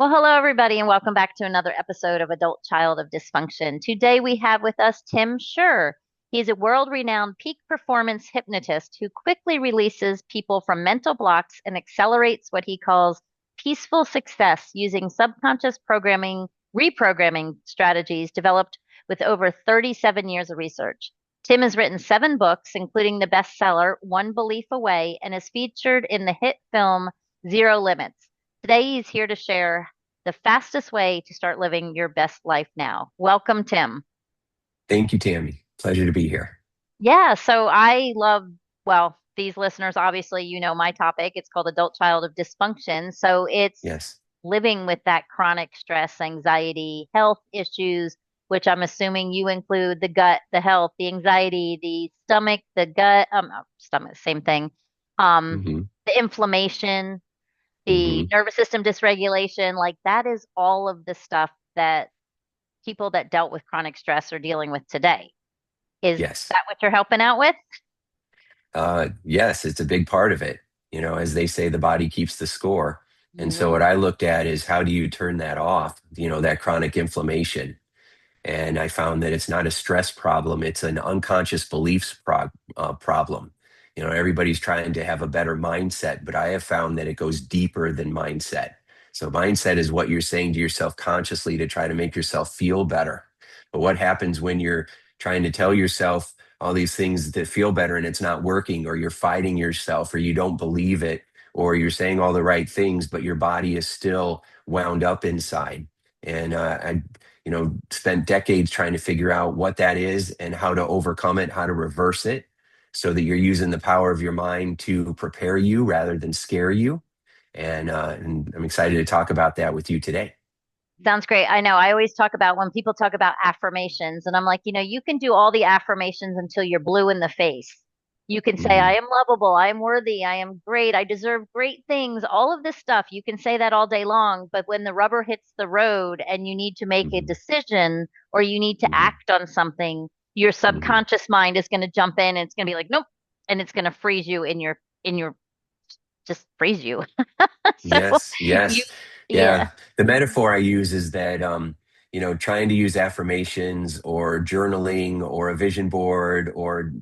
Well, hello, everybody, and welcome back to another episode of Adult Child of Dysfunction. Today, we have with us Tim Shurr. He's a world renowned peak performance hypnotist who quickly releases people from mental blocks and accelerates what he calls peaceful success using subconscious programming, reprogramming strategies developed with over 37 years of research. Tim has written 7 books, including the bestseller One Belief Away, and is featured in the hit film Zero Limits. Today, he's here to share the fastest way to start living your best life now. Welcome, Tim. Thank you, Tammy. Pleasure to be here. Yeah, so I love, well, these listeners, obviously, you know my topic. It's called Adult Child of Dysfunction. So it's Yes. living with that chronic stress, anxiety, health issues, which I'm assuming you include the gut, the health, the anxiety, the stomach, the gut, stomach, same thing. Um, hmm the inflammation, the hmm nervous system dysregulation, like that is all of the stuff that people that dealt with chronic stress are dealing with today. Is Yes. that what you're helping out with? Yes, it's a big part of it. As they say, the body keeps the score. And so what Hmm. I looked at is how do you turn that off, that chronic inflammation. And I found that it's not a stress problem, it's an unconscious beliefs problem. Everybody's trying to have a better mindset, but I have found that it goes deeper than mindset. So, mindset is what you're saying to yourself consciously to try to make yourself feel better. But what happens when you're trying to tell yourself all these things that feel better and it's not working, or you're fighting yourself, or you don't believe it, or you're saying all the right things, but your body is still wound up inside? And I spent decades trying to figure out what that is and how to overcome it, how to reverse it so that you're using the power of your mind to prepare you rather than scare you. And I'm excited to talk about that with you today. Sounds great. I know. I always talk about when people talk about affirmations, and I'm like, you can do all the affirmations until you're blue in the face. You can say, I Mhm. am lovable, I am worthy, I am great, I deserve great things, all of this stuff. You can say that all day long, but when the rubber hits the road and you need to make a Mhm. decision or you need to Mhm. act on something, your Mhm. subconscious mind is going to jump in and it's going to be like, nope, and it's going to freeze you in your just freeze you. So Yes, you, yes. yeah. Yeah. The metaphor I use is that trying to use affirmations or journaling or a vision board or,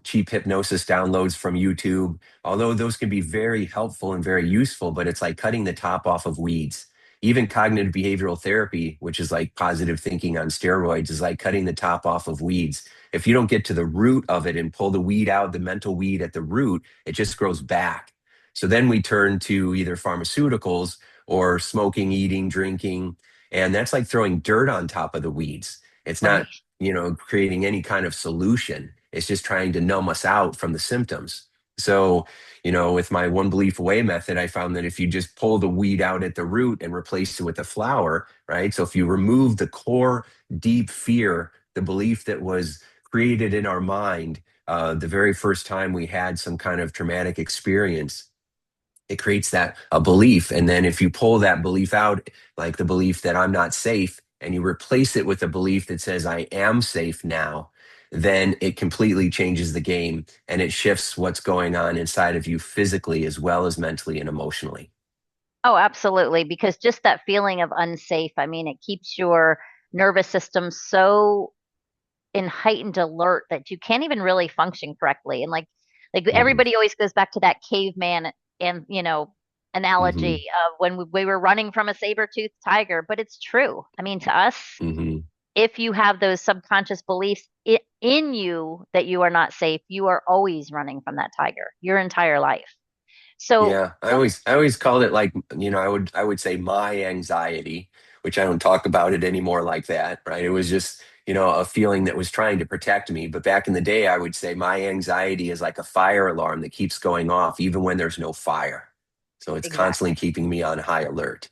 cheap hypnosis downloads from YouTube, although those can be very helpful and very useful, but it's like cutting the top off of weeds. Even cognitive behavioral therapy, which is like positive thinking on steroids, is like cutting the top off of weeds. If you don't get to the root of it and pull the weed out, the mental weed at the root, it just grows back. So then we turn to either pharmaceuticals or smoking, eating, drinking, and that's like throwing dirt on top of the weeds. It's Right. not, creating any kind of solution. It's just trying to numb us out from the symptoms. So, with my one belief away method, I found that if you just pull the weed out at the root and replace it with a flower, right? So if you remove the core deep fear, the belief that was created in our mind the very first time we had some kind of traumatic experience, it creates that a belief. And then if you pull that belief out, like the belief that I'm not safe, and you replace it with a belief that says I am safe now, then it completely changes the game and it shifts what's going on inside of you physically as well as mentally and emotionally. Oh, absolutely. Because just that feeling of unsafe, I mean, it keeps your nervous system so in heightened alert that you can't even really function correctly. And like hmm everybody always goes back to that caveman and analogy hmm of when we were running from a saber-toothed tiger, but it's true. I mean, to us, hmm if you have those subconscious beliefs in you that you are not safe, you are always running from that tiger your entire life. So, Yeah, I always called it like, I would say my anxiety, which I don't talk about it anymore like that, right? It was just, a feeling that was trying to protect me. But back in the day, I would say my anxiety is like a fire alarm that keeps going off even when there's no fire. So it's constantly exactly. keeping me on high alert.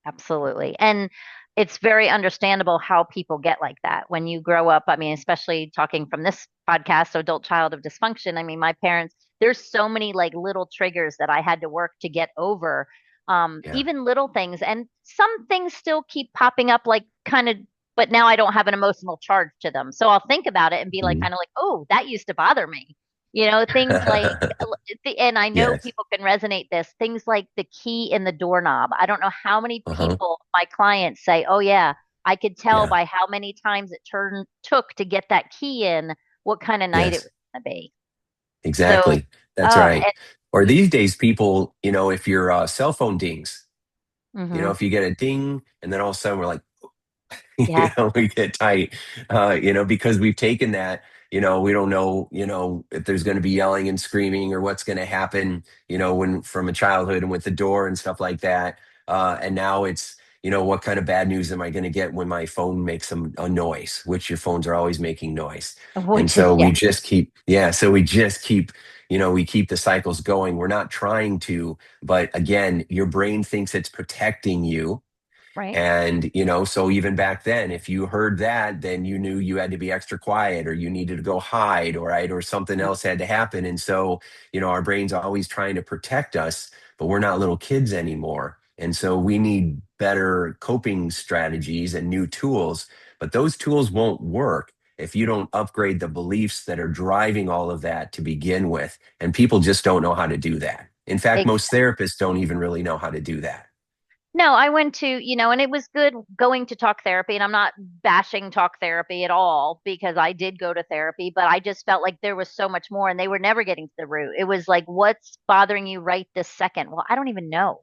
Absolutely. And it's very understandable how people get like that when you grow up. I mean, especially talking from this podcast, so Adult Child of Dysfunction. I mean, my parents, there's so many like little triggers that I had to work to get over, Yeah. even little things. And some things still keep popping up, like kind of, but now I don't have an emotional charge to them. So I'll think about it and be like, Mhm. kind of like, oh, that used to bother me. Things like, and I know Yes. people can resonate this, things like the key in the doorknob. I don't know how many Uh-huh. people, my clients say, oh yeah, I could tell Yeah. by how many times it took to get that key in, what kind of night it Yes. was going to be. So, Exactly. That's right. and Or these days, people, if your cell phone dings, hmm if you get a ding and then all of a sudden we're like, yeah, we get tight, because we've taken that, we don't know, if there's going to be yelling and screaming or what's going to happen, when from a childhood and with the door and stuff like that. And now it's, what kind of bad news am I going to get when my phone makes a noise, which your phones are always making noise. And which is, so yeah, we just keep, yeah, so we just keep, we keep the cycles going. We're not trying to, but again, your brain thinks it's protecting you, right. and, so even back then, if you heard that, then you knew you had to be extra quiet or you needed to go hide, or right, or something else had to happen. And so, our brain's always trying to protect us, but we're not little kids anymore. And so we need better coping strategies and new tools, but those tools won't work if you don't upgrade the beliefs that are driving all of that to begin with. And people just don't know how to do that. In fact, most therapists don't even really know how to do that. No, I went to, and it was good going to talk therapy, and I'm not bashing talk therapy at all because I did go to therapy, but I just felt like there was so much more and they were never getting to the root. It was like, what's bothering you right this second? Well, I don't even know.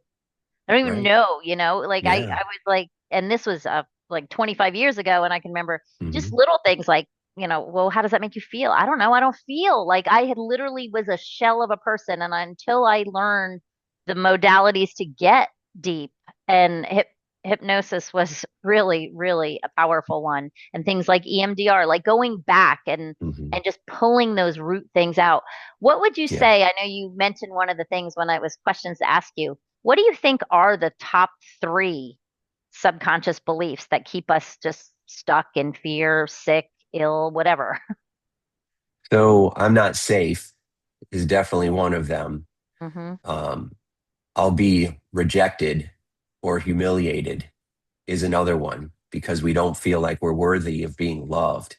I don't even Right. know, like I Yeah. was like, and this was like 25 years ago, and I can remember just Hmm. little things like, well, how does that make you feel? I don't know. I don't feel like I had literally was a shell of a person, and until I learned the modalities to get deep, and hypnosis was really, really a powerful one, and things like EMDR, like going back Hmm. and just pulling those root things out. What would you Yeah. say? I know you mentioned one of the things when I was questions to ask you. What do you think are the top three subconscious beliefs that keep us just stuck in fear, sick, ill, whatever? So I'm not safe is definitely one of them. hmm Um, I'll be rejected or humiliated is another one because we don't feel like we're worthy of being loved.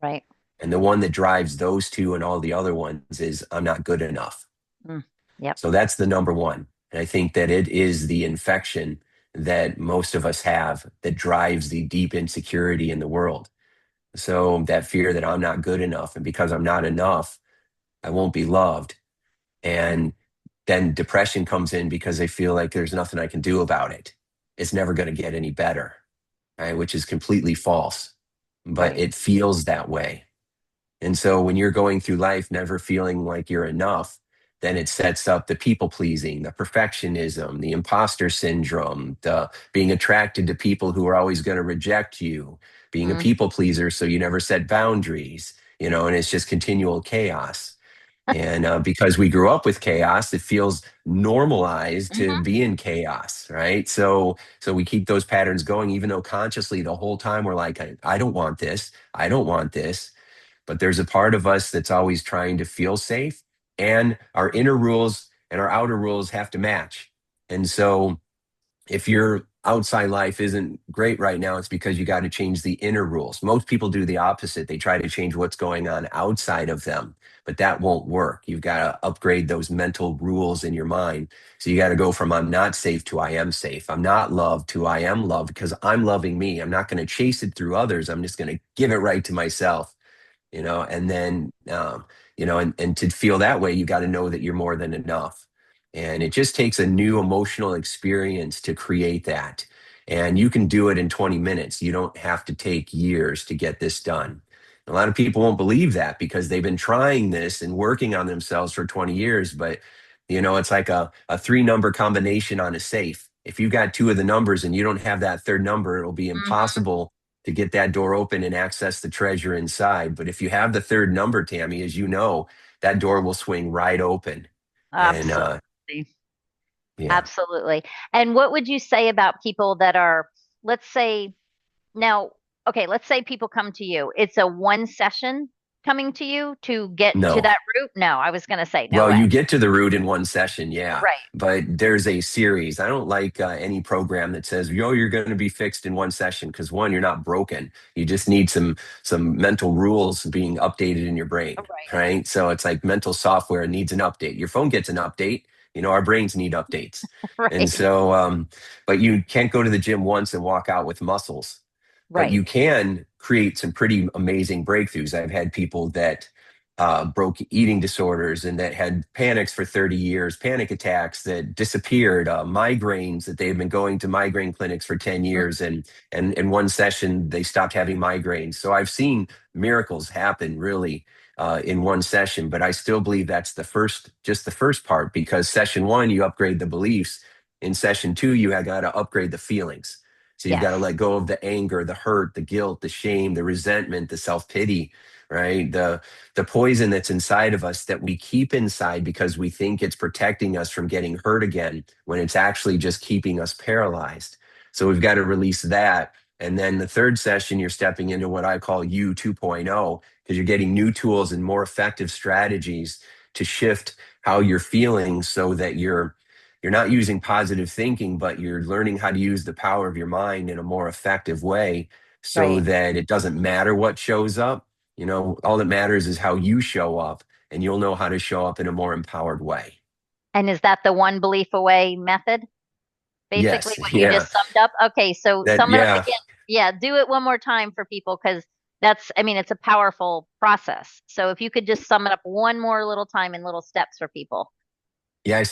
Right. And the one that drives those two and all the other ones is I'm not good enough. Mm. Yep. So that's the number one. And I think that it is the infection that most of us have that drives the deep insecurity in the world. So that fear that I'm not good enough, and because I'm not enough, I won't be loved. And then depression comes in because they feel like there's nothing I can do about it. It's never going to get any better, right? Which is completely false, but Right. it feels that way. And so when you're going through life never feeling like you're enough, then it sets up the people pleasing, the perfectionism, the imposter syndrome, the being attracted to people who are always going to reject you, being a Mm. people pleaser so you never set boundaries, and it's just continual chaos. And because we grew up with chaos, it feels normalized to hmm be in chaos, right? So we keep those patterns going, even though consciously the whole time we're like, I don't want this, I don't want this. But there's a part of us that's always trying to feel safe, and our inner rules and our outer rules have to match. And so if your outside life isn't great right now, it's because you got to change the inner rules. Most people do the opposite. They try to change what's going on outside of them, but that won't work. You've got to upgrade those mental rules in your mind. So you got to go from I'm not safe to I am safe. I'm not loved to I am loved because I'm loving me. I'm not going to chase it through others. I'm just going to give it right to myself, and then and to feel that way you got to know that you're more than enough, and it just takes a new emotional experience to create that, and you can do it in 20 minutes. You don't have to take years to get this done. A lot of people won't believe that because they've been trying this and working on themselves for 20 years, but it's like a three number combination on a safe. If you've got two of the numbers and you don't have that third number, it'll be hmm impossible to get that door open and access the treasure inside. But if you have the third number, Tammy, as you know, that door will swing right open. And Absolutely. yeah. Absolutely. And what would you say about people that are, let's say, now, okay, let's say people come to you. It's a one session. coming to you to get to No. that route? No, I was going to say no Well, way. you get to the root in one session, yeah, Right. but there's a series. I don't like any program that says, "Yo, you're going to be fixed in one session," because one, you're not broken. You just need some mental rules being updated in your brain, Right. right? So it's like mental software needs an update. Your phone gets an update. Our brains need updates, and Right. so, but you can't go to the gym once and walk out with muscles, but Right. you can create some pretty amazing breakthroughs. I've had people that broke eating disorders and that had panics for 30 years, panic attacks that disappeared, migraines that they've been going to migraine clinics for 10 Mm. years. And in one session, they stopped having migraines. So I've seen miracles happen really in one session, but I still believe that's just the first part, because session one, you upgrade the beliefs. In session two, you have got to upgrade the feelings. So you've got to Yes. let go of the anger, the hurt, the guilt, the shame, the resentment, the self-pity, right? The poison that's inside of us that we keep inside because we think it's protecting us from getting hurt again, when it's actually just keeping us paralyzed. So we've got to release that. And then the third session, you're stepping into what I call U 2.0, because you're getting new tools and more effective strategies to shift how you're feeling, so that you're not using positive thinking, but you're learning how to use the power of your mind in a more effective way, so Right. that it doesn't matter what shows up. All that matters is how you show up, and you'll know how to show up in a more empowered way. And is that the one belief away method? Basically, Yes, what you yeah, just summed up? Okay, so sum it up yeah, again. Yeah, do it one more time for people because I mean, it's a powerful process. So if you could just sum it up one more little time in little steps for people. yeah. I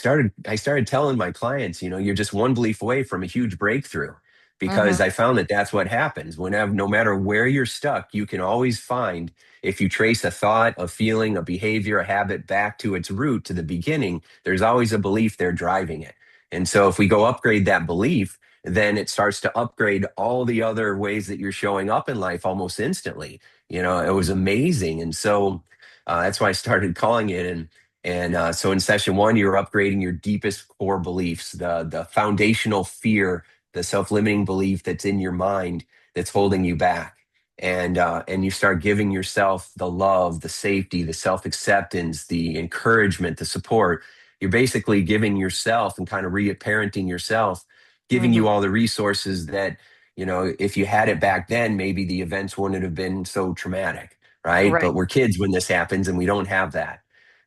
started telling my clients, you're just one belief away from a huge breakthrough, because Hmm. I found that that's what happens whenever, no matter where you're stuck, you can always find, if you trace a thought, a feeling, a behavior, a habit back to its root, to the beginning, there's always a belief there driving it. And so if we go upgrade that belief, then it starts to upgrade all the other ways that you're showing up in life almost instantly. It was amazing. And so that's why I started calling it. And so in session one, you're upgrading your deepest core beliefs, the foundational fear, the self-limiting belief that's in your mind that's holding you back. And you start giving yourself the love, the safety, the self-acceptance, the encouragement, the support. You're basically giving yourself and kind of re-parenting yourself, giving you Hmm. all the resources that, if you had it back then, maybe the events wouldn't have been so traumatic, right? Right. But we're kids when this happens, and we don't have that.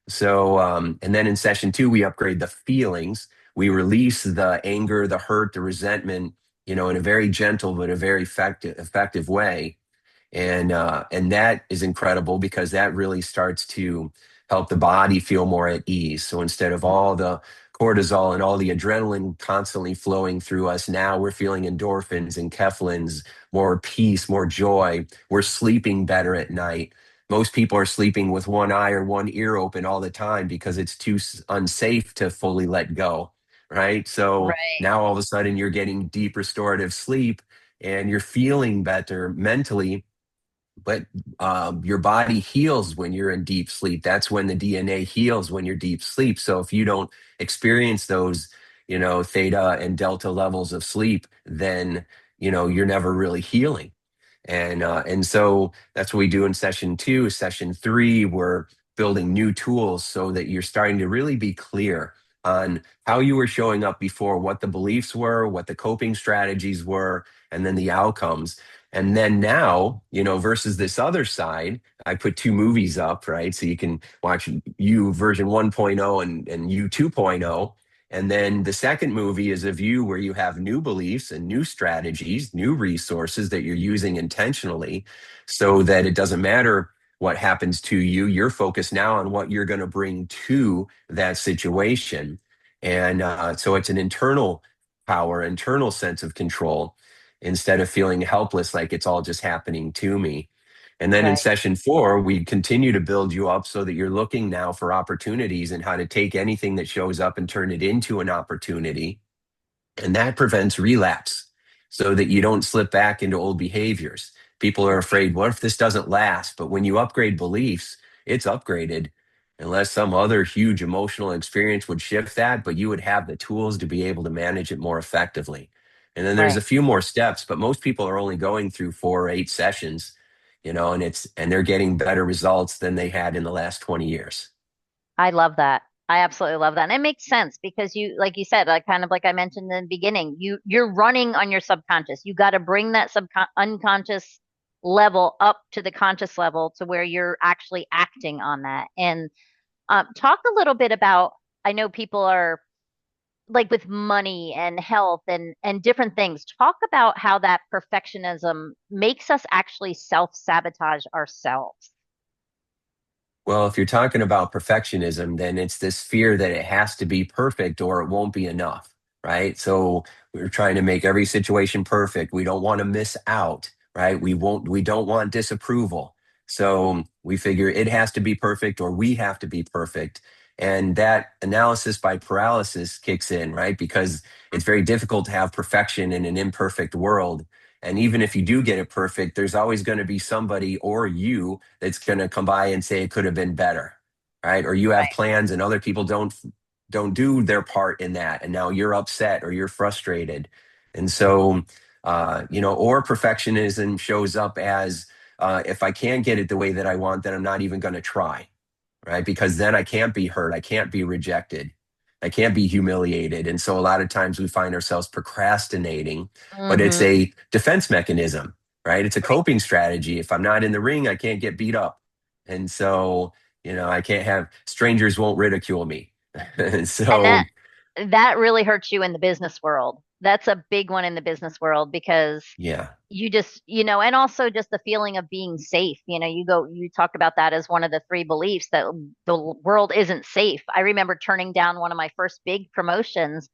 So, and then in session two, we upgrade the feelings. We release the anger, the hurt, the resentment, in a very gentle but a very effective way. And that is incredible, because that really starts to help the body feel more at ease. So instead of all the cortisol and all the adrenaline constantly flowing through us, now we're feeling endorphins and kephalins, more peace, more joy. We're sleeping better at night. Most people are sleeping with one eye or one ear open all the time, because it's too unsafe to fully let go, right? So Right. now all of a sudden you're getting deep restorative sleep, and you're feeling better mentally. But your body heals when you're in deep sleep. That's when the DNA heals, when you're deep sleep. So if you don't experience those, theta and delta levels of sleep, then you're never really healing. And so that's what we do in session two. Session three, we're building new tools so that you're starting to really be clear on how you were showing up before, what the beliefs were, what the coping strategies were, and then the outcomes. And then now, versus this other side, I put two movies up, right? So you can watch you version 1.0 and you 2.0. And then the second movie is a view where you have new beliefs and new strategies, new resources that you're using intentionally, so that it doesn't matter what happens to you. You're focused now on what you're going to bring to that situation. And so it's an internal power, internal sense of control, instead of feeling helpless, like it's all just happening to me. And then in Right. session four, we continue to build you up so that you're looking now for opportunities and how to take anything that shows up and turn it into an opportunity. And that prevents relapse, so that you don't slip back into old behaviors. People are Right. afraid, what if this doesn't last? But when you upgrade beliefs, it's upgraded, unless some other huge emotional experience would shift that, but you would have the tools to be able to manage it more effectively. And then there's a Right. few more steps, but most people are only going through 4 or 8 sessions. and they're getting better results than they had in the last 20 years. I love that. I absolutely love that. And it makes sense because you, like you said, like kind of like I mentioned in the beginning, you're running on your subconscious. You got to bring that unconscious level up to the conscious level to where you're actually acting on that. And talk a little bit about, I know people are like with money and health and different things. Talk about how that perfectionism makes us actually self-sabotage ourselves. Well, if you're talking about perfectionism, then it's this fear that it has to be perfect or it won't be enough, right? So we're trying to make every situation perfect. We don't want to miss out, right? We don't want disapproval. So we figure it has to be perfect or we have to be perfect. And that analysis by paralysis kicks in, right? Because it's very difficult to have perfection in an imperfect world. And even if you do get it perfect, there's always going to be somebody or you that's going to come by and say it could have been better, right? Or you have Right. plans and other people don't do their part in that, and now you're upset or you're frustrated, and so or perfectionism shows up as if I can't get it the way that I want, then I'm not even going to try, right? Because then I can't be hurt, I can't be rejected, I can't be humiliated. And so a lot of times we find ourselves procrastinating, but it's Mm-hmm. a defense mechanism, right? It's a Right. coping strategy. If I'm not in the ring, I can't get beat up. And so, I can't have strangers won't ridicule me. And And so, that really hurts you in the business world. That's a big one in the business world because yeah, you just, and also just the feeling of being safe. You talked about that as one of the three beliefs that the world isn't safe. I remember turning down one of my first big promotions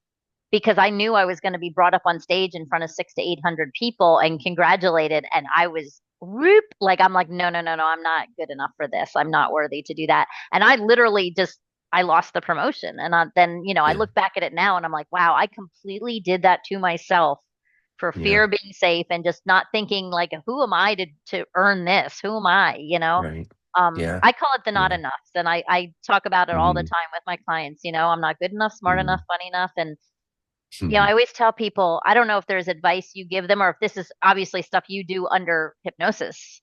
because I knew I was going to be brought up on stage in front of 600 to 800 people and congratulated. And I was whoop, like, I'm like, no, no, no, no, I'm not good enough for this. I'm not worthy to do that. And I literally just, I lost the promotion. And then, I yeah, look back at it now and I'm like, wow, I completely did that to myself for yeah, fear of being safe and just not thinking like, who am I to earn this? Who am I? right, yeah, I call it the not yeah, enough. And I talk about it all the hmm time with my clients. I'm not good enough, smart enough, hmm funny enough. And I always tell people, I don't know if there's advice you give them or if this is obviously stuff you do under hypnosis,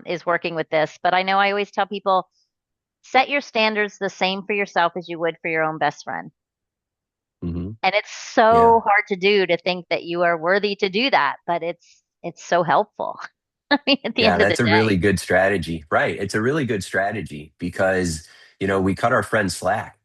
is working with this. But I know I always tell people, set your standards the same for yourself as you would for your own best friend. hmm And it's yeah. so hard to do to think that you are worthy to do that, but it's so helpful. I mean, at the Yeah, end of the that's a really day. good strategy. Right. It's a really good strategy because, we cut our friends slack,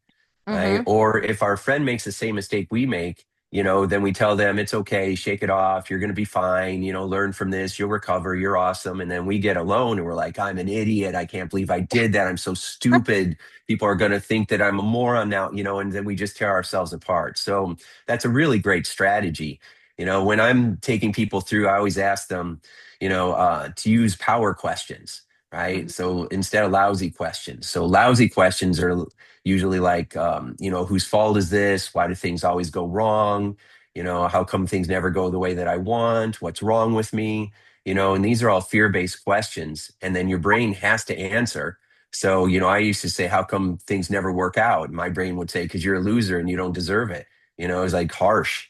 right? Hmm. Or if our friend makes the same mistake we make, then we tell them it's okay, shake it off, you're going to be fine, learn from this, you'll recover, you're awesome. And then we get alone and we're like, I'm an idiot. I can't believe I did that. I'm so stupid. People are going to think that I'm a moron now, and then we just tear ourselves apart. So that's a really great strategy. When I'm taking people through, I always ask them, to use power questions, right? Hmm. So instead of lousy questions. So lousy questions are usually like, whose fault is this? Why do things always go wrong? How come things never go the way that I want? What's wrong with me? And these are all fear-based questions. And then your brain has to answer. So, I used to say, how come things never work out? My brain would say, because you're a loser and you don't deserve it. It's like harsh.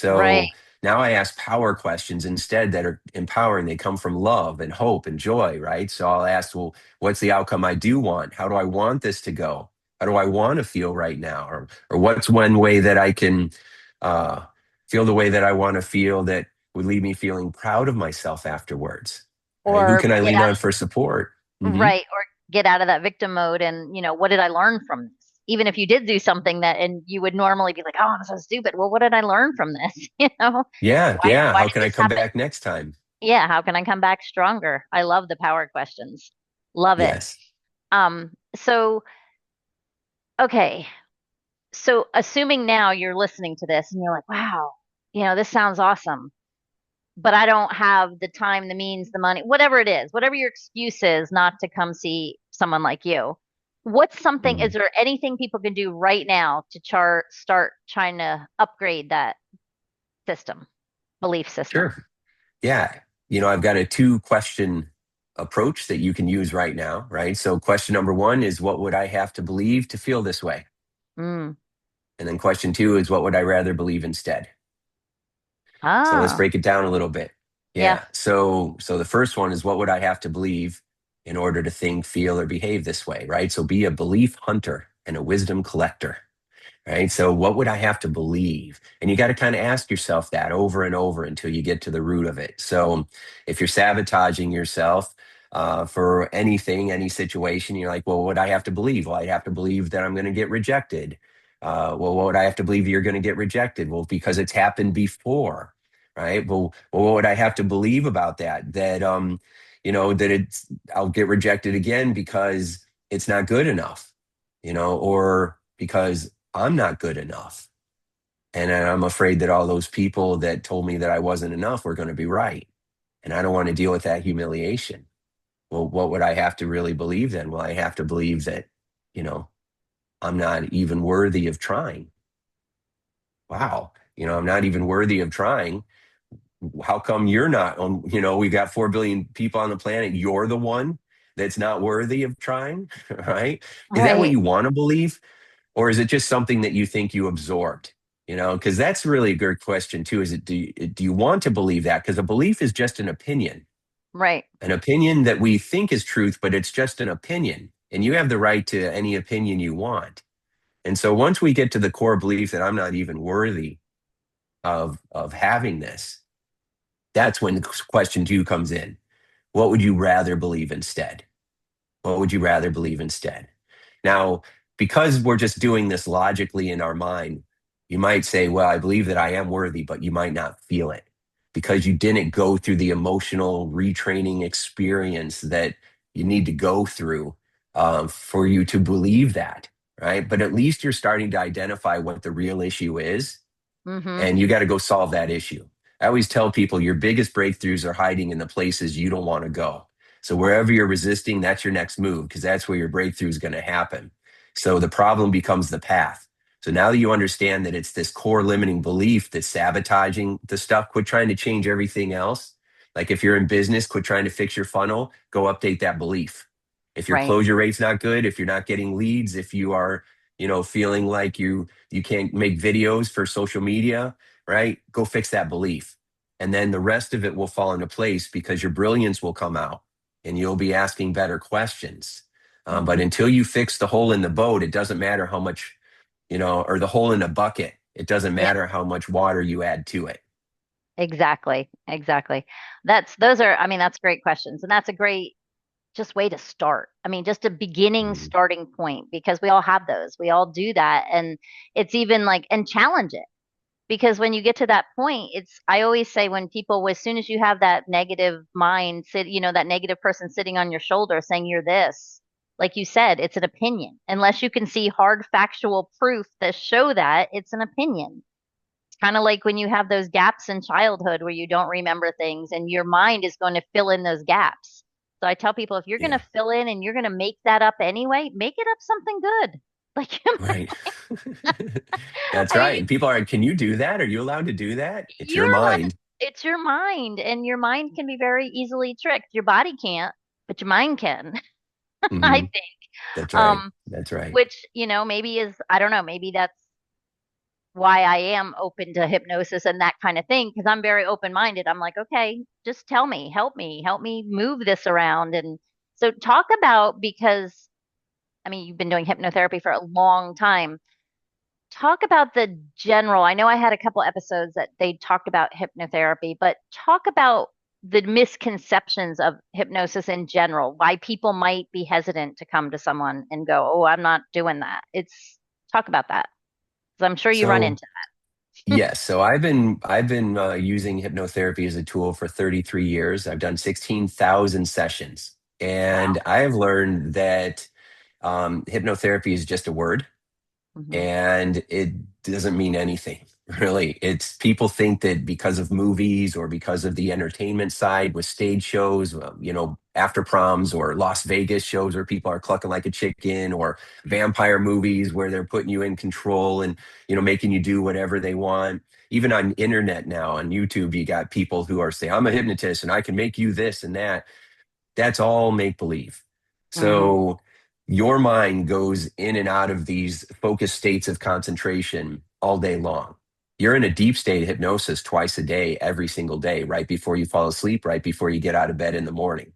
Right. So now I ask power questions instead that are empowering. They come from love and hope and joy, right? So I'll ask, well, what's the outcome I do want? How do I want this to go? How do I want to feel right now? Or what's one way that I can uh, feel the way that I want to feel that would leave me feeling proud of myself afterwards, right? Who Or can I get lean out on for support? Hmm. right, or get out of that victim mode and, what did I learn from this? Even if you did do something that and you would normally be like, oh, I'm so stupid. Well, what did I learn from this? Yeah, yeah. Why How did can I this come happen? back next time? Yeah, how can I come back stronger? I love the power questions. Love it. Yes. So okay. So assuming now you're listening to this and you're like, wow, this sounds awesome, but I don't have the time, the means, the money, whatever it is, whatever your excuse is not to come see someone like you. What's something, is Mhm. there anything people can do right now to start trying to upgrade that system, belief system? Sure. Yeah. I've got a two question approach that you can use right now, right? So, question number one is, what would I have to believe to feel this way? Mm. And then question two is, what would I rather believe instead? So, let's Ah, break it down a little bit. Yeah. Yeah. So the first one is, what would I have to believe in order to think, feel, or behave this way, right? So be a belief hunter and a wisdom collector. Right. So what would I have to believe? And you got to kind of ask yourself that over and over until you get to the root of it. So if you're sabotaging yourself for anything, any situation, you're like, well, what would I have to believe? Well, I have to believe that I'm going to get rejected. Well, what would I have to believe you're going to get rejected? Well, because it's happened before. Right. Well, what would I have to believe about that? That it's I'll get rejected again because it's not good enough, or because I'm not good enough. And I'm afraid that all those people that told me that I wasn't enough were going to be right. And I don't want to deal with that humiliation. Well, what would I have to really believe then? Well, I have to believe that, you know, I'm not even worthy of trying. Wow. I'm not even worthy of trying. How come you're not on? We've got 4 billion people on the planet. You're the one that's not worthy of trying, right? Is that what Right. you want to believe? Or is it just something that you think you absorbed? Because that's really a good question too. Is it do you want to believe that? Because a belief is just Right. an opinion that we think is truth, but it's just an opinion, and you have the right to any opinion you want. And so once we get to the core belief that I'm not even worthy of having this, that's when question two comes in. What would you rather believe instead? What would you rather believe instead? Now, because we're just doing this logically in our mind, you might say, well, I believe that I am worthy, but you might not feel it because you didn't go through the emotional retraining experience that you need to go through for you to believe that, right? But at least you're starting to identify what the real issue is, Mm-hmm. and you got to go solve that issue. I always tell people your biggest breakthroughs are hiding in the places you don't want to go. So wherever you're resisting, that's your next move because that's where your breakthrough is going to happen. So the problem becomes the path. So now that you understand that it's this core limiting belief that's sabotaging the stuff, quit trying to change everything else. Like if you're in business, quit trying to fix your funnel, go update that belief. If your Right. closure rate's not good, if you're not getting leads, if you are, feeling like you can't make videos for social media, right? Go fix that belief. And then the rest of it will fall into place because your brilliance will come out and you'll be asking better questions. But Mm-hmm. until you fix the hole in the boat, it doesn't matter how much, or the hole in the bucket, it doesn't Yeah. matter how much water you add to it. Exactly. Exactly. Those are, I mean, that's great questions. And that's a great just way to start. I mean, just a beginning Mhm. starting point because we all have those. We all do that. And it's even like, and challenge it because when you get to that point, I always say when people, as soon as you have that negative mind, that negative person sitting on your shoulder saying you're this, like you said, it's an opinion. Unless you can see hard factual proof that show that it's an opinion. It's kind of like when you have those gaps in childhood where you don't remember things and your mind is going to fill in those gaps. So I tell people if you're going to Yeah, fill in and you're going to make that up anyway, make it up something good. Like, right. That's I right. mean, And people are, can you do that? Are you allowed to do that? It's your you're allowed to, mind. it's your mind, and your mind can be very easily tricked. Your body can't, but your mind can, I Hmm. think. That's right. Um, That's right. which, maybe I don't know, maybe that's why I am open to hypnosis and that kind of thing because I'm very open-minded. I'm like, okay, just tell me, help me move this around. And so talk about because I mean, you've been doing hypnotherapy for a long time. Talk about the general. I know I had a couple episodes that they talked about hypnotherapy, but talk about the misconceptions of hypnosis in general, why people might be hesitant to come to someone and go, "Oh, I'm not doing that." It's talk about that because I'm sure you run So into yes, so I've been using hypnotherapy as a tool for 33 years. I've done 16,000 sessions, Wow. and I have learned that hypnotherapy is just a word, Hmm. and it doesn't mean anything really. It's people think that because of movies or because of the entertainment side with stage shows, after proms or Las Vegas shows where people are clucking like a chicken, or vampire movies where they're putting you in control and making you do whatever they want. Even on internet now on YouTube, you got people who are saying, I'm a hypnotist and I can make you this and that. That's all make believe. Hmm. So your mind goes in and out of these focused states of concentration all day long. You're in a deep state of hypnosis twice a day, every single day, right before you fall asleep, right before you get out of bed in the morning.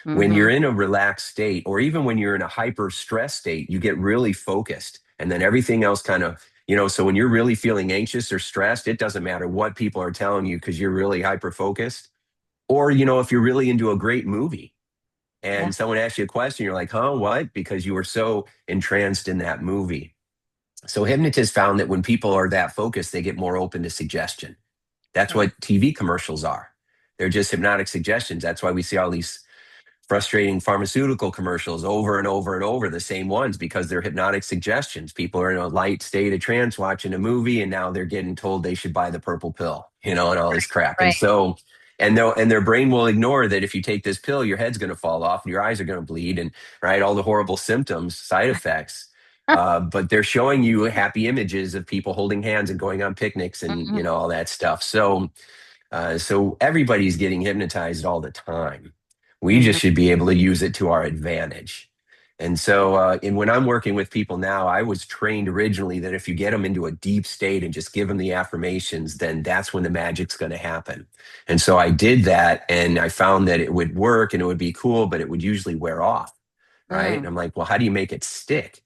When Mm-hmm. you're in a relaxed state, or even when you're in a hyper stress state, you get really focused. And then everything else kind of, so when you're really feeling anxious or stressed, it doesn't matter what people are telling you because you're really hyper focused. Or, if you're really into a great movie Yeah. and someone asks you a question, you're like, huh, what? Because you were so entranced in that movie. So hypnotists found that when people are that focused, they get more open to suggestion. That's Right. what TV commercials are. They're just hypnotic suggestions. That's why we see all these frustrating pharmaceutical commercials over and over and over, the same ones, because they're hypnotic suggestions. People are in a light state of trance watching a movie, and now they're getting told they should buy the purple pill, and all this crap. And Right. so, and their brain will ignore that if you take this pill, your head's going to fall off and your eyes are going to bleed, and right, all the horrible symptoms, side effects. But they're showing you happy images of people holding hands and going on picnics and Mhm. all that stuff. So everybody's getting hypnotized all the time. We Mhm. just should be able to use it to our advantage. And so, and when I'm working with people now, I was trained originally that if you get them into a deep state and just give them the affirmations, then that's when the magic's going to happen. And so I did that, and I found that it would work and it would be cool, but it would usually wear off. Right. And Mm. I'm like, well, how do you make it stick?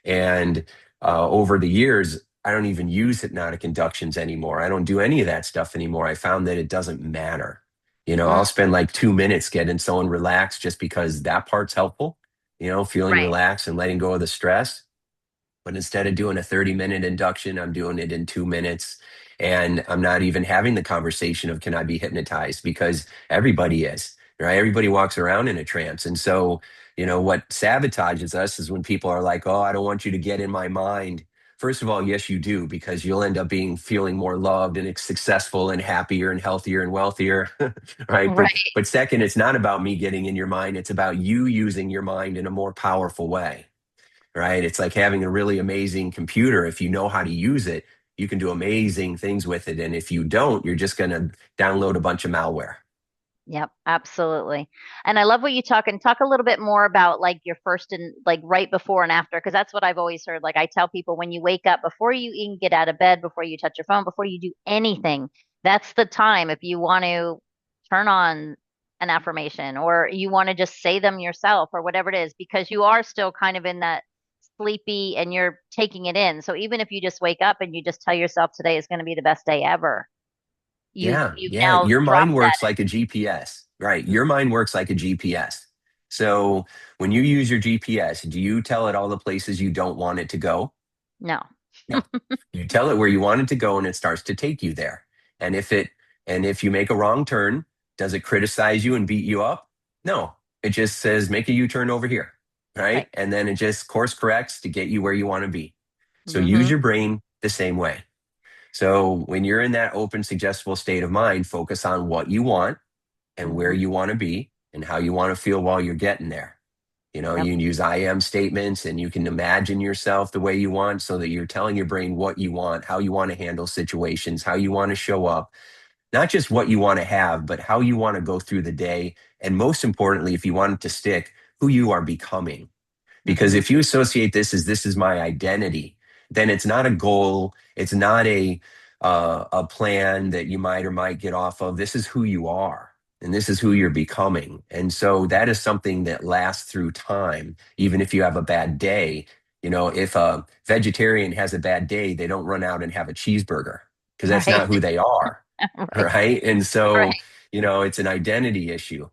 And over the years, I don't even use hypnotic inductions anymore. I don't do any of that stuff anymore. I found that it doesn't matter. Mm. I'll spend like 2 minutes getting someone relaxed just because that part's helpful, feeling Right. relaxed and letting go of the stress. But instead of doing a 30-minute induction, I'm doing it in 2 minutes. And I'm not even having the conversation of can I be hypnotized because everybody is, right? Everybody walks around in a trance. And so, what sabotages us is when people are like, oh, I don't want you to get in my mind. First of all, yes, you do, because you'll end up feeling more loved and successful and happier and healthier and wealthier, right? Right. But second, it's not about me getting in your mind. It's about you using your mind in a more powerful way, right? It's like having a really amazing computer. If you know how to use it, you can do amazing things with it. And if you don't, you're just going to download a bunch of malware. Yep, absolutely. And I love what you talk a little bit more about like your first and like right before and after, because that's what I've always heard. Like I tell people when you wake up, before you even get out of bed, before you touch your phone, before you do anything, that's the time if you want to turn on an affirmation or you want to just say them yourself or whatever it is, because you are still kind of in that sleepy and you're taking it in. So even if you just wake up and you just tell yourself today is going to be the best day ever, Yeah, you've yeah. now Your mind dropped that. works like a GPS, right? Your mind works like a GPS. So when you use your GPS, do you tell it all the places you don't want it to go? No. No. You tell it where you want it to go and it starts to take you there. And if you make a wrong turn, does it criticize you and beat you up? No. It just says make a U-turn over here, Right. right? And then it just course corrects to get you where you want to be. So use Hmm. your brain the same way. So when you're in that open, suggestible state of mind, focus on what you want and where Hmm. you want to be and how you want to feel while you're getting there. Yep. You can use I am statements and you can imagine yourself the way you want so that you're telling your brain what you want, how you want to handle situations, how you want to show up, not just what you want to have, but how you want to go through the day. And most importantly, if you want it to stick, who you are becoming. Because Hmm. if you associate this is my identity, then it's not a goal. It's not a plan that you might or might get off of. This is who you are, and this is who you're becoming. And so that is something that lasts through time, even if you have a bad day. If a vegetarian has a bad day, they don't run out and have a cheeseburger because that's Right. not who they are, Right. right? And so, Right. it's an identity issue.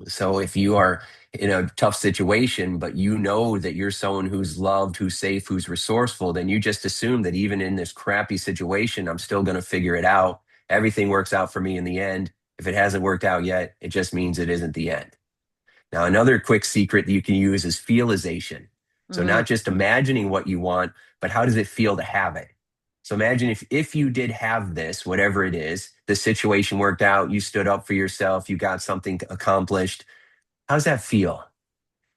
So if you are in a tough situation, but you know that you're someone who's loved, who's safe, who's resourceful, then you just assume that even in this crappy situation, I'm still going to figure it out. Everything works out for me in the end. If it hasn't worked out yet, it just means it isn't the end. Now, another quick secret that you can use is feelization. So Hmm. not just imagining what you want, but how does it feel to have it? So imagine if you did have this, whatever it is, the situation worked out, you stood up for yourself, you got something accomplished. How's that feel?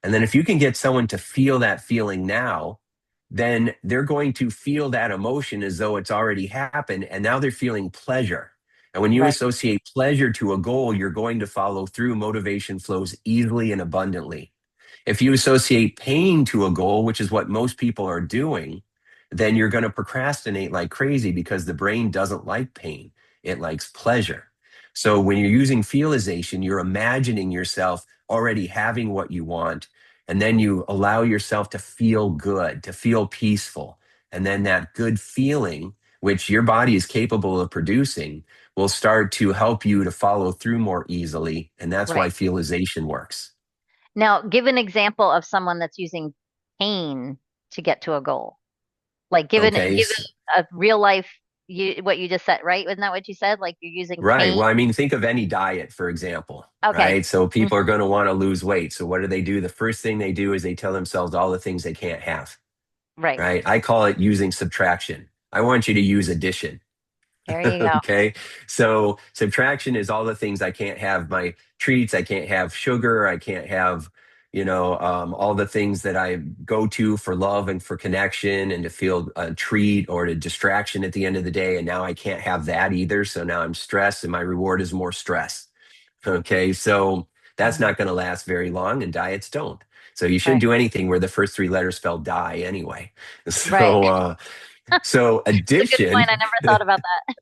And then if you can get someone to feel that feeling now, then they're going to feel that emotion as though it's already happened. And now they're feeling pleasure. And when you Right. associate pleasure to a goal, you're going to follow through. Motivation flows easily and abundantly. If you associate pain to a goal, which is what most people are doing, then you're going to procrastinate like crazy because the brain doesn't like pain. It likes pleasure. So when you're using feelization, you're imagining yourself already having what you want, and then you allow yourself to feel good, to feel peaceful. And then that good feeling, which your body is capable of producing, will start to help you to follow through more easily. And that's why Right. feelization works. Now, give an example of someone that's using pain to get to a goal. Like Okay. give a real life what you just said, right? Isn't that what you said? Like you're using Right. pain. Well, I mean, think of any diet, for example, Okay. right? So Hmm. people are going to want to lose weight. So what do? The first thing they do is they tell themselves all the things they can't have, Right. right? I call it using subtraction. I want you to use addition. There you go. Okay. So subtraction is all the things I can't have, my treats. I can't have sugar. I can't have, all the things that I go to for love and for connection and to feel a treat or a distraction at the end of the day. And now I can't have that either. So now I'm stressed and my reward is more stress. Okay. So that's Hmm. not going to last very long, and diets don't. So you shouldn't Right. do anything where the first three letters spell die anyway. Right. So That's a good point. addition. I never thought about that.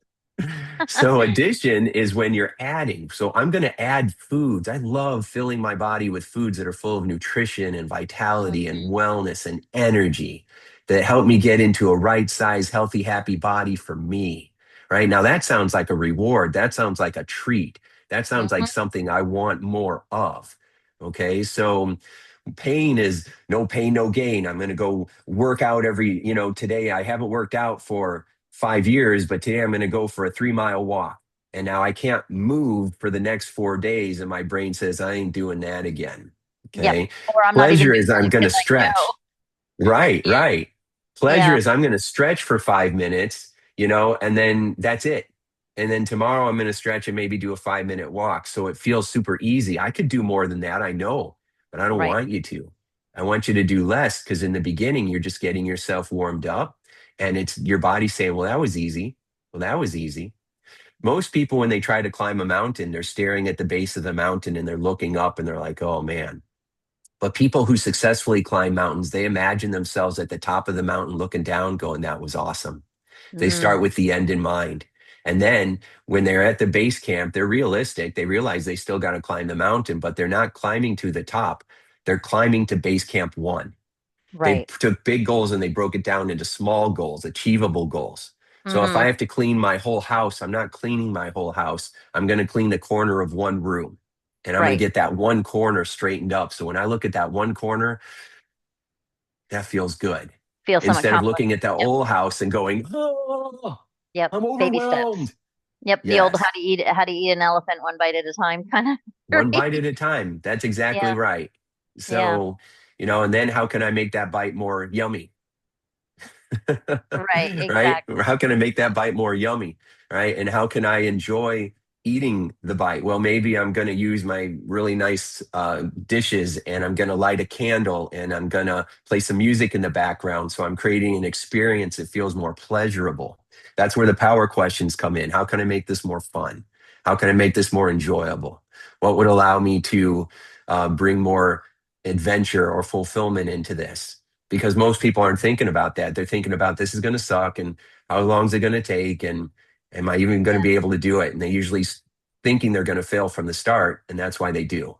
So addition is when you're adding. So I'm going to add foods. I love filling my body with foods that are full of nutrition and vitality and Hmm. wellness and energy that help me get into a right size, healthy, happy body for me. Right now, that sounds like a reward. That sounds like a treat. That sounds like Hmm. something I want more of. Okay. So pain is no pain, no gain. I'm going to go work out today I haven't worked out for 5 years, but today I'm going to go for a 3 mile walk. And now I can't move for the next 4 days. And my brain says, I ain't doing that again. Yep. Okay. Or I'm not even Pleasure doing is I'm it going to because I stretch. know. Right, right. Pleasure Yeah. is I'm going to stretch for 5 minutes, and then that's it. And then tomorrow I'm going to stretch and maybe do a 5 minute walk. So it feels super easy. I could do more than that, I know, but I don't Right. want you to. I want you to do less because in the beginning, you're just getting yourself warmed up and it's your body saying, well, that was easy. Well, that was easy. Most people, when they try to climb a mountain, they're staring at the base of the mountain and they're looking up and they're like, oh man. But people who successfully climb mountains, they imagine themselves at the top of the mountain looking down, going, that was awesome. They start Mm. with the end in mind. And then when they're at the base camp, they're realistic. They realize they still got to climb the mountain, but they're not climbing to the top. They're climbing to base camp one. They Right. took big goals and they broke it down into small goals, achievable goals. So if I Hmm. have to clean my whole house, I'm not cleaning my whole house. I'm going to clean the corner of one room and I'm going to Right. get that one corner straightened up. So when I look at that one corner, that feels good. Feel some Instead of accomplished. looking at the Yep. whole house and going, oh, Yep. I'm Baby steps. overwhelmed. Yep. The old Yes, how to eat an elephant one bite at a time kind of. one Right. bite at a time. That's exactly Yeah. right. Yeah. So, and then how can I make that bite more yummy? Right. Right? Exactly. How can I make that bite more yummy? Right? And how can I enjoy eating the bite? Well, maybe I'm going to use my really nice dishes and I'm going to light a candle and I'm going to play some music in the background. So I'm creating an experience that feels more pleasurable. That's where the power questions come in. How can I make this more fun? How can I make this more enjoyable? What would allow me to bring more adventure or fulfillment into this? Because most people aren't thinking about that. They're thinking about this is going to suck and how long is it going to take and am I even going to Yeah. be able to do it? And they usually thinking they're going to fail from the start, and that's why they do.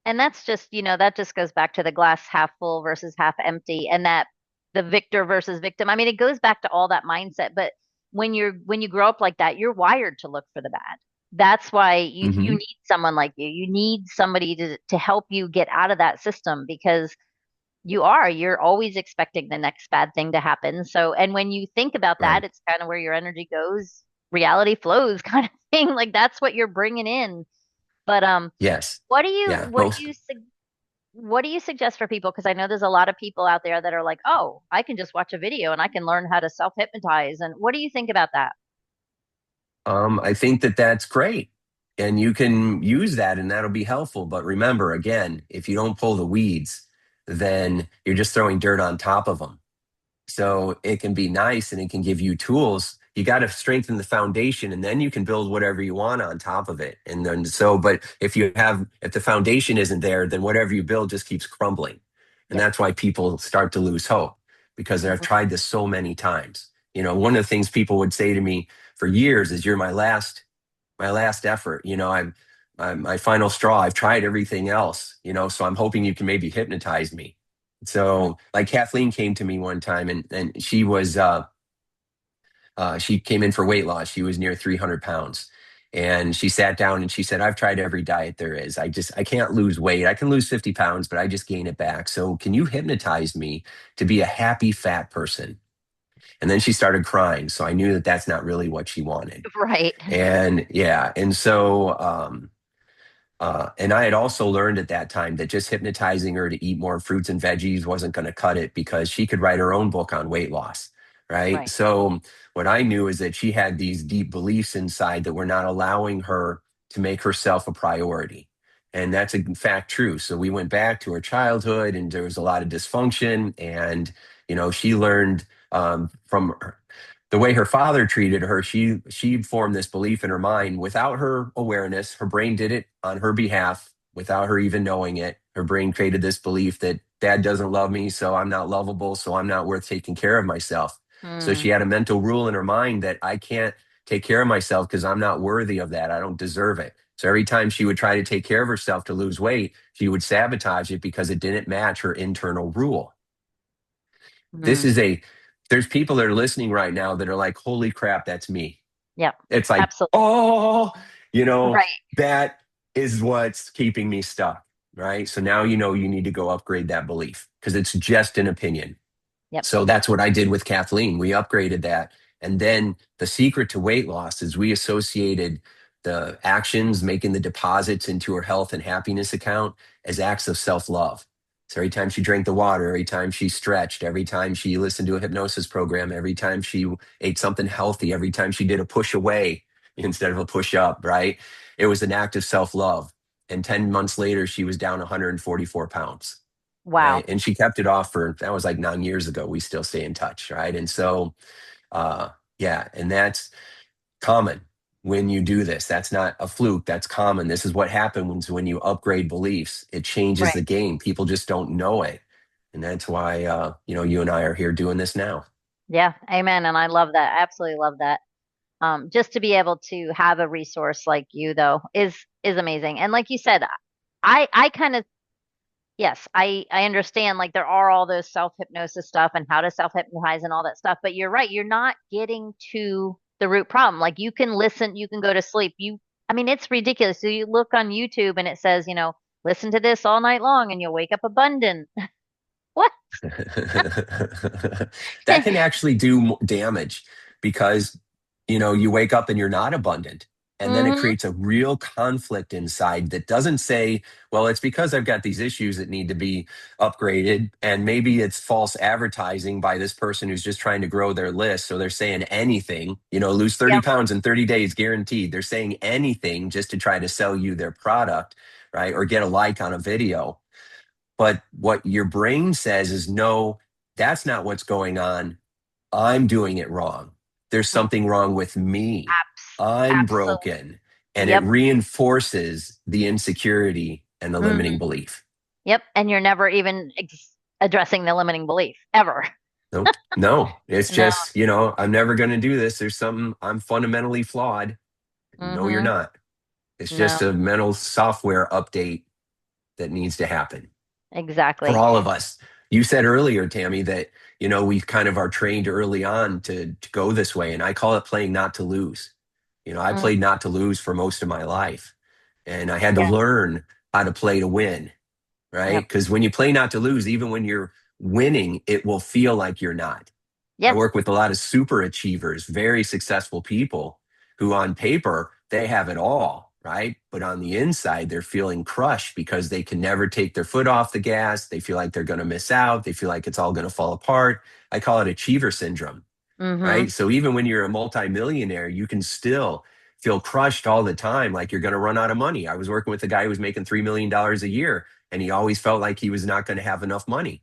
And that's just, that just goes back to the glass half full versus half empty and that the victor versus victim. I mean, it goes back to all that mindset, but when you grow up like that, you're wired to look for the bad. That's why you Hmm. need someone like you. You need somebody to help you get out of that system because you're always expecting the next bad thing to happen. So, and when you think about that, Right. it's kind of where your energy goes, reality flows kind of thing. Like that's what you're bringing in. But Yes. what do you Yeah. what do Most. you what do you suggest for people? Because I know there's a lot of people out there that are like, oh, I can just watch a video and I can learn how to self-hypnotize. And what do you think about that? I think that that's great. And you can use that and that'll be helpful. But remember, again, if you don't pull the weeds, then you're just throwing dirt on top of them. So it can be nice and it can give you tools. You got to strengthen the foundation and then you can build whatever you want on top of it. And then but if the foundation isn't there, then whatever you build just keeps crumbling. And Yep. that's why people start to lose hope because I've Mhm. tried this so many times. One of the things people would say to me for years is, "You're my last effort. I'm my final straw. I've tried everything else, so I'm hoping you can maybe hypnotize me." Mm. So like Kathleen came to me one time, and she came in for weight loss. She was near 300 pounds. And she sat down and she said, "I've tried every diet there is. I can't lose weight. I can lose 50 pounds, but I just gain it back. So can you hypnotize me to be a happy fat person?" And then she started crying. So I knew that that's not really what she wanted. Right. And yeah. And I had also learned at that time that just hypnotizing her to eat more fruits and veggies wasn't going to cut it, because she could write her own book on weight loss. Right. Right. So what I knew is that she had these deep beliefs inside that were not allowing her to make herself a priority. And that's in fact true. So we went back to her childhood, and there was a lot of dysfunction. And, she learned from the way her father treated her. She formed this belief in her mind without her awareness. Her brain did it on her behalf without her even knowing it. Her brain created this belief that dad doesn't love me, so I'm not lovable, so I'm not worth taking care of myself. So she Mm. had a mental rule in her mind that I can't take care of myself because I'm not worthy of that. I don't deserve it. So every time she would try to take care of herself to lose weight, she would sabotage it because it didn't match her internal rule. This Mm. is a There's people that are listening right now that are like, "Holy crap, that's me." Yep. It's like, Absolutely. oh, Right. that is what's keeping me stuck. Right. So now you need to go upgrade that belief, because it's just an opinion. Yep. So that's what I did with Kathleen. We upgraded that. And then the secret to weight loss is we associated the actions, making the deposits into her health and happiness account, as acts of self love. So every time she drank the water, every time she stretched, every time she listened to a hypnosis program, every time she ate something healthy, every time she did a push away instead of a push up, right? It was an act of self love. And 10 months later, she was down 144 pounds. Wow. Right. And she kept it off that was like 9 years ago. We still stay in touch. Right. And so, uh, yeah, and that's common when you do this. That's not a fluke. That's common. This is what happens when you upgrade beliefs. It changes Right. the game. People just don't know it. And that's why, you and I are here doing this now. Yeah. Amen. And I love that. I absolutely love that. Just to be able to have a resource like you though is amazing. And like you said, I kind of yes, I understand like there are all those self-hypnosis stuff and how to self-hypnotize and all that stuff, but you're right, you're not getting to the root problem. Like you can listen, you can go to sleep. I mean, it's ridiculous. So you look on YouTube and it says, listen to this all night long and you'll wake up abundant. What? That can actually do damage, because you wake up and you're not abundant, and then it Hmm. creates a real conflict inside that doesn't say, "Well, it's because I've got these issues that need to be upgraded," and maybe it's false advertising by this person who's just trying to grow their list. So they're saying anything, lose 30 Yep. pounds in 30 days guaranteed. They're saying anything just to try to sell you their product, right, or get a like on a video. But what your brain says is, "No, that's not what's going on. I'm doing it wrong. There's something wrong with me. I'm Absolutely. broken." And it Yep. reinforces the insecurity and the limiting Hmm. belief. Yep. And you're never even addressing the limiting belief ever. No, no, it's No. just, I'm never going to do this. There's something, I'm fundamentally flawed. No, you're Hmm. not. It's No. just a mental software update that needs to happen for Exactly. all of us. You said earlier, Tammy, that we kind of are trained early on to go this way, and I call it playing not to lose. I Mm. played not to lose for most of my life, and I had to Yeah. learn how to play to win, right? Yep. Because when you play not to lose, even when you're winning, it will feel like you're not. I Yeah. work with a lot of super achievers, very successful people who on paper, they have it all, right? But on the inside, they're feeling crushed because they can never take their foot off the gas. They feel like they're going to miss out. They feel like it's all going to fall apart. I call it achiever syndrome, Hmm. right? So even when you're a multimillionaire, you can still feel crushed all the time, like you're going to run out of money. I was working with a guy who was making $3 million a year, and he always felt like he was not going to have enough money.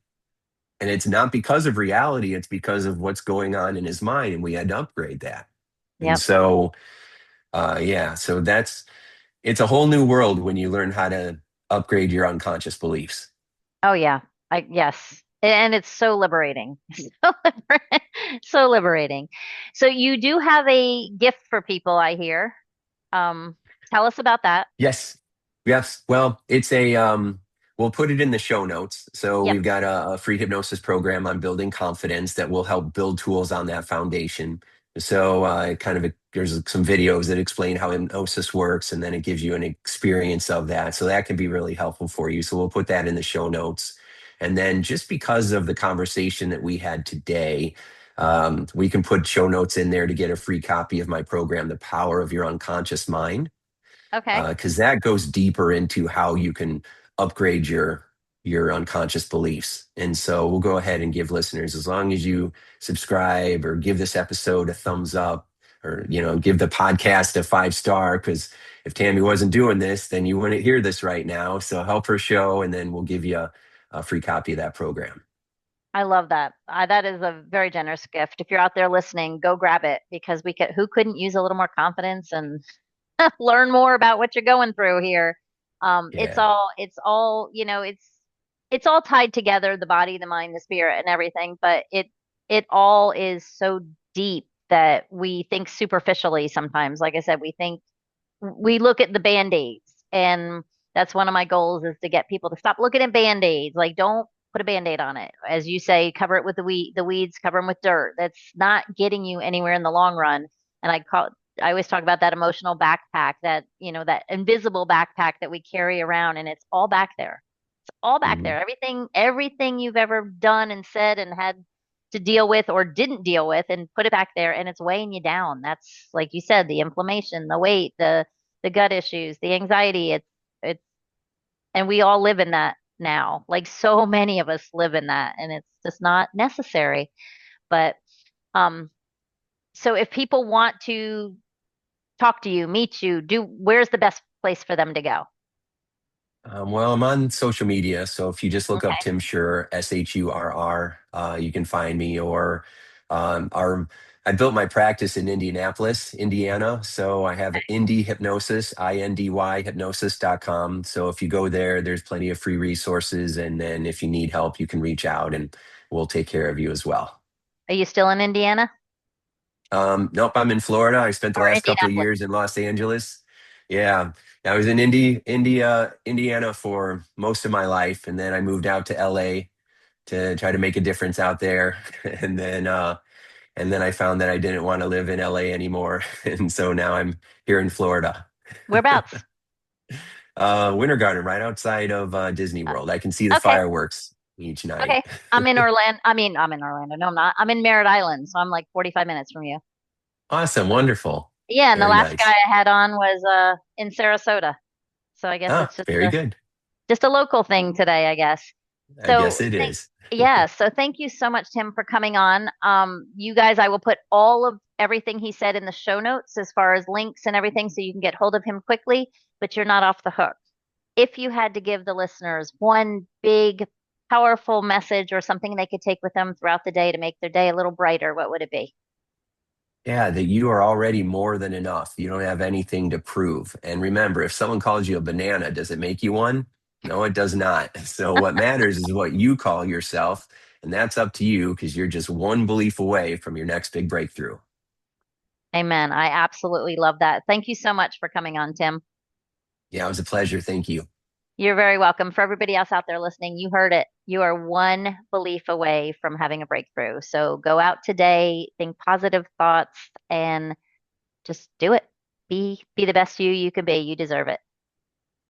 And it's not because of reality, it's because of what's going on in his mind. And we had to upgrade that. And Yep. so, yeah, so it's a whole new world when you learn how to upgrade your unconscious beliefs. Oh yeah. Yes. And it's so liberating. So liberating. So you do have a gift for people, I hear. Um, Tell us about that. Yes. Yes. Well, we'll put it in the show notes. So Yep. we've got a free hypnosis program on building confidence that will help build tools on that foundation. So there's some videos that explain how hypnosis works, and then it gives you an experience of that. So that can be really helpful for you. So we'll put that in the show notes. And then just because of the conversation that we had today, we can put show notes in there to get a free copy of my program, The Power of Your Unconscious Mind, Okay. because that goes deeper into how you can upgrade your unconscious beliefs. And so we'll go ahead and give listeners, as long as you subscribe or give this episode a thumbs up, or give the podcast a 5 star, because if Tammy wasn't doing this, then you wouldn't hear this right now. So help her show, and then we'll give you a free copy of that program. I love that. That is a very generous gift. If you're out there listening, go grab it because who couldn't use a little more confidence and learn more about what you're going through here. Yeah. It's all tied together, the body, the mind, the spirit, and everything, but it all is so deep that we think superficially sometimes. Like I said, we look at the band-aids, and that's one of my goals is to get people to stop looking at band-aids. Like, don't put a band-aid on it. As you say, cover it with the weeds, cover them with dirt. That's not getting you anywhere in the long run. And I always talk about that emotional backpack, that invisible backpack that we carry around, and it's all back there. It's all back Mhm. there. Everything you've ever done and said and had to deal with or didn't deal with, and put it back there, and it's weighing you down. That's like you said, the inflammation, the weight, the gut issues, the anxiety. It's and we all live in that now. Like so many of us live in that, and it's just not necessary. But um, so if people want to talk to you, meet you, where's the best place for them to go? Well, I'm on social media, so if you just look up Okay. Tim Shurr, Shurr, you can find me. Or our I built my practice in Indianapolis, Indiana, so I have Indie Hypnosis, INDY hypnosis.com. So if you go there, there's plenty of free resources, and then if you need help, you can reach out, and we'll take care of you as well. Are you still in Indiana Nope, I'm in Florida. I spent the or last couple of Indianapolis? years in Los Angeles. Yeah, I was in Indiana for most of my life, and then I moved out to LA to try to make a difference out there. And then I found that I didn't want to live in LA anymore, and so now I'm here in Florida. Whereabouts? Winter Garden, right outside of Disney Uh, World. I can see the okay. fireworks each night. Okay. I'm in Orlando. I'm in Orlando. No, I'm not. I'm in Merritt Island, so I'm like 45 minutes from you. Awesome, wonderful, Yeah, and the very last guy nice. I had on was in Sarasota. So I guess Ah, it's very good. just a local thing today, I guess. I So guess it thank is. Yeah, so thank you so much, Tim, for coming on. You guys, I will put all of everything he said in the show notes as far as links and everything so you can get hold of him quickly, but you're not off the hook. If you had to give the listeners one big, powerful message or something they could take with them throughout the day to make their day a little brighter, what would it be? Yeah, that you are already more than enough. You don't have anything to prove. And remember, if someone calls you a banana, does it make you one? No, it does not. So what matters is what you call yourself. And that's up to you, because you're just one belief away from your next big breakthrough. Amen. I absolutely love that. Thank you so much for coming on, Tim. Yeah, it was a pleasure. Thank you. You're very welcome. For everybody else out there listening, you heard it. You are one belief away from having a breakthrough. So go out today, think positive thoughts, and just do it. Be the best you can be. You deserve it.